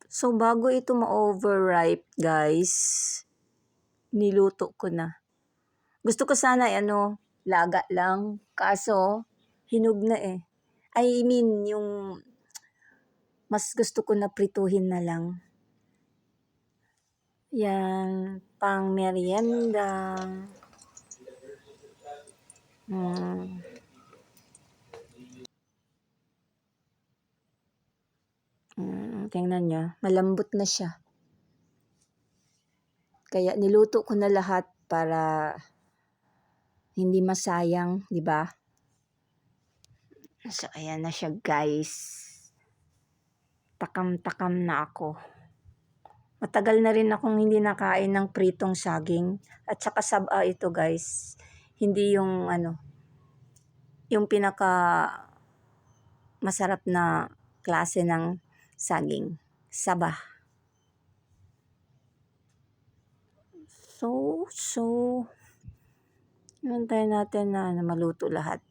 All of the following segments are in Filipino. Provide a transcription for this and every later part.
So, bago ito ma-overripe, guys, niluto ko na. Gusto ko sana laga lang. Kaso, hinog na eh. I mean, yung mas gusto ko na prituhin na lang. Yan, pang merienda. Tingnan nyo, malambot na siya. Kaya niluto ko na lahat para hindi masayang, di ba? So, ayan na siya, guys. Takam-takam na ako. Matagal na rin akong hindi nakain ng pritong saging. At saka saba ito, guys. Hindi yung yung pinaka masarap na klase ng saging. Saba. So, hintayin natin na maluto lahat.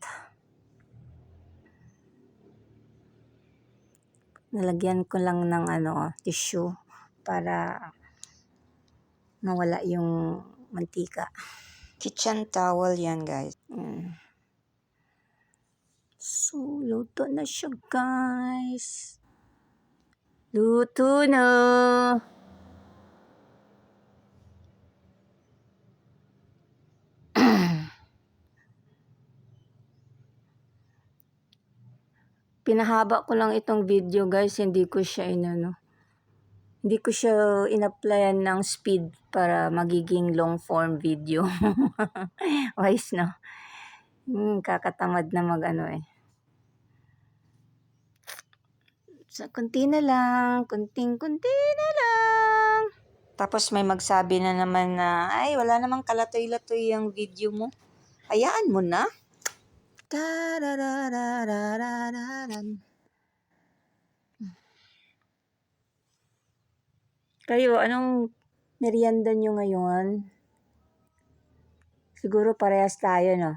Nalagyan ko lang ng tissue para mawala yung mantika. Kitchen towel yan, guys. So, luto na siya, guys. Luto na. Pinahaba ko lang itong video, guys. Hindi ko siya in-applyan ng speed para magiging long form video. Wise, no? Kakatamad na So, kunti na lang. Kunting-kunti na lang. Tapos may magsabi na naman na, ay, wala namang kalatoy-latoy yung video mo. Hayaan mo na. Kayo, anong merienda nyo ngayon? Siguro parehas tayo, no?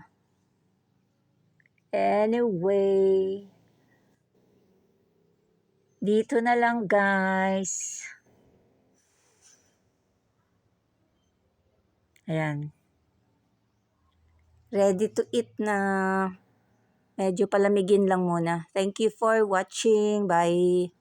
Anyway, dito na lang, guys. Ayan. Ready to eat na. Medyo palamigin lang muna. Thank you for watching. Bye.